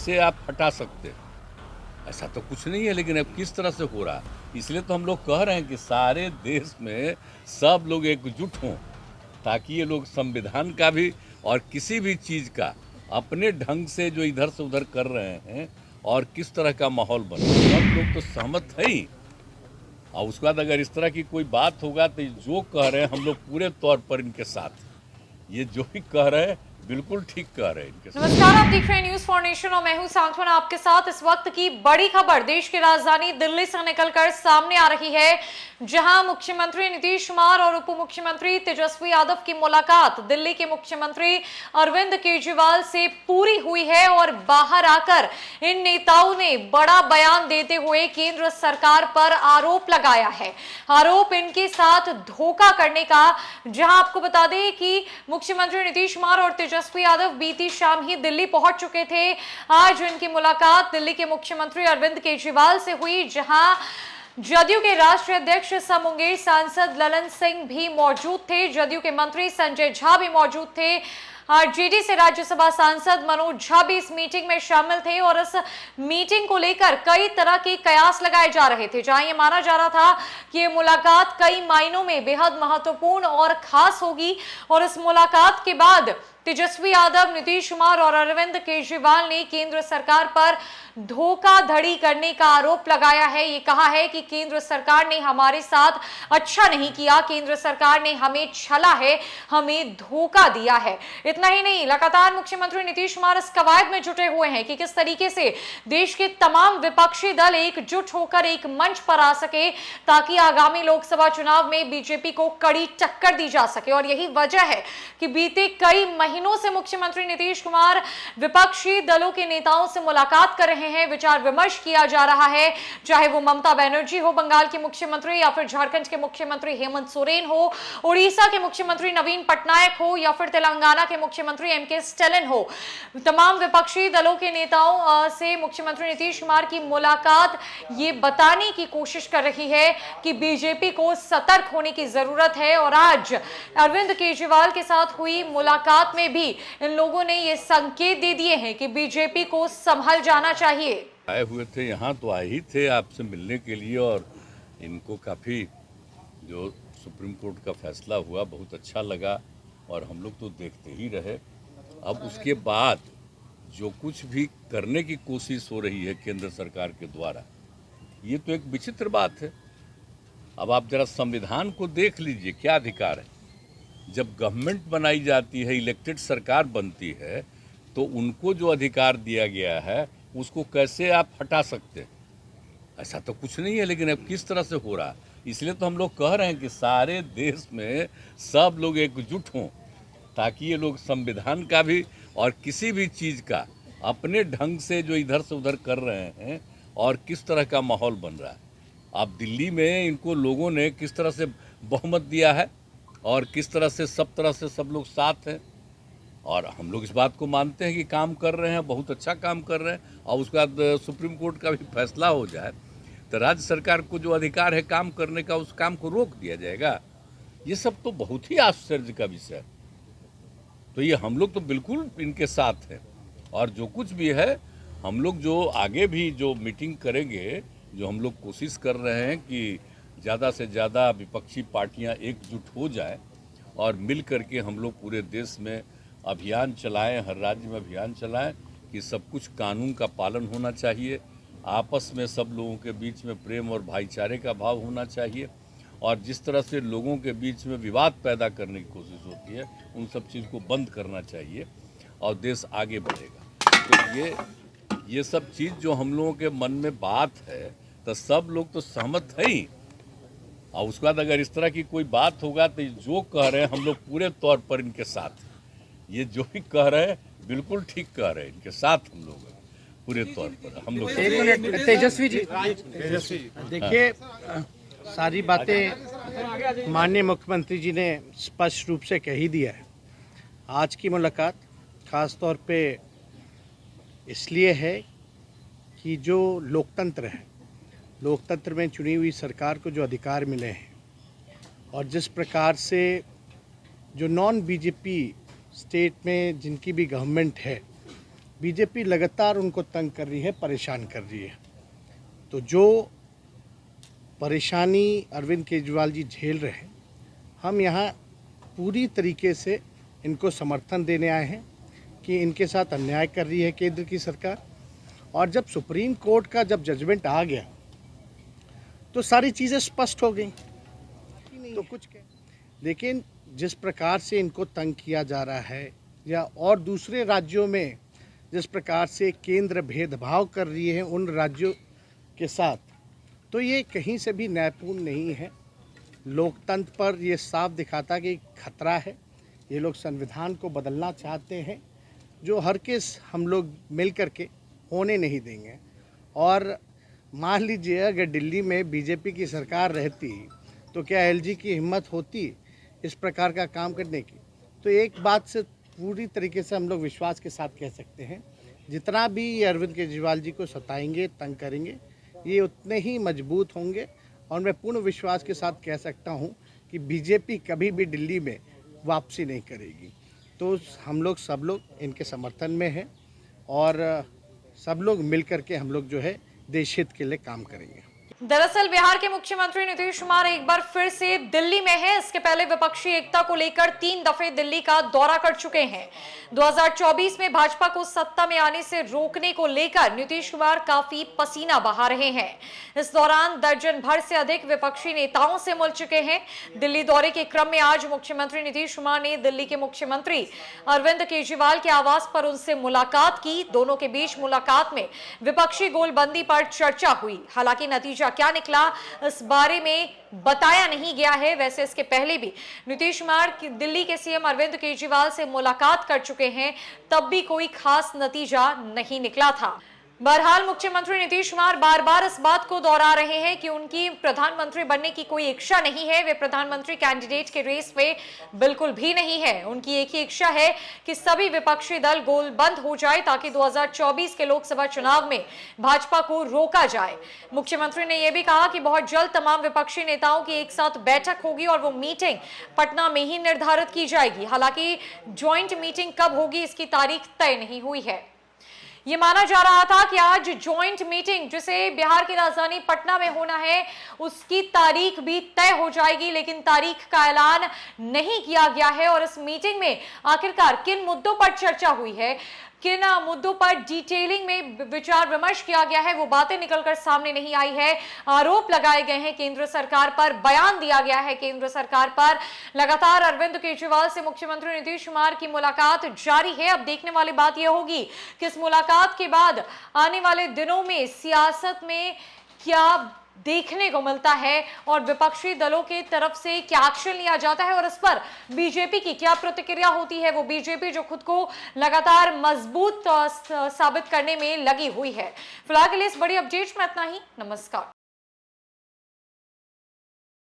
से आप हटा सकते हैं। ऐसा तो कुछ नहीं है, लेकिन अब किस तरह से हो रहा है, इसलिए तो हम लोग कह रहे हैं कि सारे देश में सब लोग एकजुट हों, ताकि ये लोग संविधान का भी और किसी भी चीज़ का अपने ढंग से जो इधर से उधर कर रहे हैं और किस तरह का माहौल बने, सब लोग तो सहमत है ही। और उसके बाद अगर इस तरह की कोई बात होगा तो जो कह रहे हैं हम लोग पूरे तौर पर इनके साथ, ये जो भी कह रहे हैं बिल्कुल ठीक कह रहे हैं इनके साथ। नमस्कार, आप देख रहे हैं न्यूज फॉर नेशन और मैं हूं सांत्वना आपके साथ। इस वक्त की बड़ी खबर देश की राजधानी दिल्ली से निकलकर सामने आ रही है, जहां मुख्यमंत्री नीतीश कुमार और उप मुख्यमंत्री तेजस्वी यादव की मुलाकात दिल्ली के मुख्यमंत्री अरविंद केजरीवाल से पूरी हुई है। और बाहर आकर इन नेताओं ने बड़ा बयान देते हुए केंद्र सरकार पर आरोप लगाया है। आरोप इनके साथ धोखा करने का, जहां आपको बता दें कि मुख्यमंत्री नीतीश कुमार और तेजस्वी यादव बीती शाम ही दिल्ली पहुंच चुके थे। आज इनकी मुलाकात दिल्ली के मुख्यमंत्री अरविंद केजरीवाल से हुई, जहां जदयू के राष्ट्रीय अध्यक्ष सह मुंगेर सांसद ललन सिंह भी मौजूद थे। जदयू के मंत्री संजय झा भी मौजूद थे। आरजेडी से राज्यसभा सांसद मनोज झा भी इस मीटिंग में शामिल थे। और इस मीटिंग को लेकर कई तरह के कयास लगाए जा रहे थे, जहां यह माना जा रहा था कि यह मुलाकात कई मायनों में बेहद महत्वपूर्ण और खास होगी। और इस मुलाकात के बाद तेजस्वी यादव, नीतीश कुमार और अरविंद केजरीवाल ने केंद्र सरकार पर धोखाधड़ी करने का आरोप लगाया है। ये कहा है कि केंद्र सरकार ने हमारे साथ अच्छा नहीं किया, केंद्र सरकार ने हमें छला है, हमें धोखा दिया है। इतना ही नहीं, लगातार मुख्यमंत्री नीतीश कुमार इस कवायद में जुटे हुए हैं कि किस तरीके से देश के तमाम विपक्षी दल एकजुट होकर एक मंच पर आ सके, ताकि आगामी लोकसभा चुनाव में बीजेपी को कड़ी टक्कर दी जा सके। और यही वजह है कि बीते कई महीनों से मुख्यमंत्री नीतीश कुमार विपक्षी दलों के नेताओं से मुलाकात कर रहे हैं, विचार विमर्श किया जा रहा है, चाहे वो ममता बनर्जी हो बंगाल के मुख्यमंत्री, या फिर झारखंड के मुख्यमंत्री हेमंत सोरेन हो, उड़ीसा के मुख्यमंत्री नवीन पटनायक हो, या फिर तेलंगाना के मुख्यमंत्री एमके स्टालिन हो। तमाम विपक्षी दलों के नेताओं से मुख्यमंत्री नीतीश कुमार की मुलाकात ये बताने की कोशिश कर रही है कि बीजेपी को सतर्क होने की जरूरत है। और आज अरविंद केजरीवाल के साथ हुई मुलाकात में भी इन लोगों ने ये संकेत दे दिए हैं कि बीजेपी को संभल जाना चाहिए। आए हुए थे यहाँ, तो आए ही थे आपसे मिलने के लिए, और इनको काफ़ी जो सुप्रीम कोर्ट का फैसला हुआ बहुत अच्छा लगा, और हम लोग तो देखते ही रहे। अब उसके बाद जो कुछ भी करने की कोशिश हो रही है केंद्र सरकार के द्वारा, ये तो एक विचित्र बात है। अब आप जरा संविधान को देख लीजिए, क्या अधिकार है। जब गवर्नमेंट बनाई जाती है, इलेक्टेड सरकार बनती है, तो उनको जो अधिकार दिया गया है उसको कैसे आप हटा सकते हैं। ऐसा तो कुछ नहीं है, लेकिन अब किस तरह से हो रहा है, इसलिए तो हम लोग कह रहे हैं कि सारे देश में सब लोग एकजुट हों, ताकि ये लोग संविधान का भी और किसी भी चीज़ का अपने ढंग से जो इधर से उधर कर रहे हैं और किस तरह का माहौल बन रहा है। अब दिल्ली में इनको लोगों ने किस तरह से बहुमत दिया है और किस तरह से सब लोग साथ हैं, और हम लोग इस बात को मानते हैं कि काम कर रहे हैं, बहुत अच्छा काम कर रहे हैं। और उसके बाद सुप्रीम कोर्ट का भी फैसला हो जाए तो राज्य सरकार को जो अधिकार है काम करने का, उस काम को रोक दिया जाएगा। ये सब तो बहुत ही आश्चर्य का विषय है। तो ये हम लोग तो बिल्कुल इनके साथ हैं, और जो कुछ भी है हम लोग जो आगे भी जो मीटिंग करेंगे, जो हम लोग कोशिश कर रहे हैं कि ज़्यादा से ज़्यादा विपक्षी पार्टियां एकजुट हो जाए और मिल करके हम लोग पूरे देश में अभियान चलाएं, हर राज्य में अभियान चलाएं कि सब कुछ कानून का पालन होना चाहिए, आपस में सब लोगों के बीच में प्रेम और भाईचारे का भाव होना चाहिए, और जिस तरह से लोगों के बीच में विवाद पैदा करने की कोशिश होती है उन सब चीज़ को बंद करना चाहिए, और देश आगे बढ़ेगा। तो ये सब चीज़ जो हम लोगों के मन में बात है, तो सब लोग तो सहमत है ही। और उसके बाद अगर इस तरह की कोई बात होगा तो जो कह रहे हैं हम लोग पूरे तौर पर इनके साथ, ये जो भी कह रहे हैं बिल्कुल ठीक कह रहे हैं, इनके साथ हम लोग पूरे तौर पर हम लोग। एक मिनट तेजस्वी जी, देखिए सारी बातें माननीय मुख्यमंत्री जी ने स्पष्ट रूप से कह ही दिया है। आज की मुलाकात खास तौर पे इसलिए है कि जो लोकतंत्र है, लोकतंत्र में चुनी हुई सरकार को जो अधिकार मिले हैं, और जिस प्रकार से जो नॉन बीजेपी स्टेट में जिनकी भी गवर्नमेंट है, बीजेपी लगातार उनको तंग कर रही है, परेशान कर रही है। तो जो परेशानी अरविंद केजरीवाल जी झेल रहे हैं, हम यहाँ पूरी तरीके से इनको समर्थन देने आए हैं कि इनके साथ अन्याय कर रही है केंद्र की सरकार। और जब सुप्रीम कोर्ट का जब जजमेंट आ गया तो सारी चीज़ें स्पष्ट हो गई, तो कुछ लेकिन जिस प्रकार से इनको तंग किया जा रहा है या और दूसरे राज्यों में जिस प्रकार से केंद्र भेदभाव कर रही है उन राज्यों के साथ, तो ये कहीं से भी न्यायपूर्ण नहीं है। लोकतंत्र पर ये साफ दिखाता कि खतरा है। ये लोग संविधान को बदलना चाहते हैं, जो हर केस हम लोग मिल कर के होने नहीं देंगे। और मान लीजिए अगर दिल्ली में बीजेपी की सरकार रहती तो क्या एलजी की हिम्मत होती इस प्रकार का काम करने की? तो एक बात से पूरी तरीके से हम लोग विश्वास के साथ कह सकते हैं, जितना भी ये अरविंद केजरीवाल जी को सताएंगे, तंग करेंगे, ये उतने ही मजबूत होंगे। और मैं पूर्ण विश्वास के साथ कह सकता हूँ कि बीजेपी कभी भी दिल्ली में वापसी नहीं करेगी। तो हम लोग सब लोग इनके समर्थन में हैं और सब लोग मिल कर के हम लोग जो है देश हित के लिए काम करेंगे। दरअसल बिहार के मुख्यमंत्री नीतीश कुमार एक बार फिर से दिल्ली में हैं। इसके पहले विपक्षी एकता को लेकर 3 दफे दिल्ली का दौरा कर चुके हैं। 2024 में भाजपा को सत्ता में आने से रोकने को लेकर नीतीश कुमार काफी पसीना बहा रहे हैं। इस दौरान दर्जन भर से अधिक विपक्षी नेताओं से मिल चुके हैं। दिल्ली दौरे के क्रम में आज मुख्यमंत्री नीतीश कुमार ने दिल्ली के मुख्यमंत्री अरविंद केजरीवाल के आवास पर उनसे मुलाकात की। दोनों के बीच मुलाकात में विपक्षी गोलबंदी पर चर्चा हुई। हालांकि नतीजा क्या निकला इस बारे में बताया नहीं गया है। वैसे इसके पहले भी नीतीश कुमार दिल्ली के सीएम अरविंद केजरीवाल से मुलाकात कर चुके हैं, तब भी कोई खास नतीजा नहीं निकला था। बहरहाल मुख्यमंत्री नीतीश कुमार बार बार इस बात को दोहरा रहे हैं कि उनकी प्रधानमंत्री बनने की कोई इच्छा नहीं है। वे प्रधानमंत्री कैंडिडेट के रेस में बिल्कुल भी नहीं है। उनकी एक ही इच्छा है कि सभी विपक्षी दल गोलबंद हो जाए ताकि 2024 के लोकसभा चुनाव में भाजपा को रोका जाए। मुख्यमंत्री ने यह भी कहा कि बहुत जल्द तमाम विपक्षी नेताओं की एक साथ बैठक होगी और वो मीटिंग पटना में ही निर्धारित की जाएगी। हालांकि ज्वाइंट मीटिंग कब होगी इसकी तारीख तय नहीं हुई है। ये माना जा रहा था कि आज ज्वाइंट मीटिंग जिसे बिहार की राजधानी पटना में होना है उसकी तारीख भी तय हो जाएगी, लेकिन तारीख का ऐलान नहीं किया गया है। और इस मीटिंग में आखिरकार किन मुद्दों पर चर्चा हुई है, किन मुद्दों पर डिटेलिंग में विचार विमर्श किया गया है, वो बातें निकलकर सामने नहीं आई है। आरोप लगाए गए हैं केंद्र सरकार पर, बयान दिया गया है केंद्र सरकार पर। लगातार अरविंद केजरीवाल से मुख्यमंत्री नीतीश कुमार की मुलाकात जारी है। अब देखने वाली बात यह होगी कि इस मुलाकात के बाद आने वाले दिनों में सियासत में क्या देखने को मिलता है और विपक्षी दलों के तरफ से क्या एक्शन लिया जाता है और इस पर बीजेपी की क्या प्रतिक्रिया होती है। वो बीजेपी जो खुद को लगातार मजबूत साबित करने में लगी हुई है। फिलहाल के लिए इस बड़ी अपडेट में इतना ही। नमस्कार।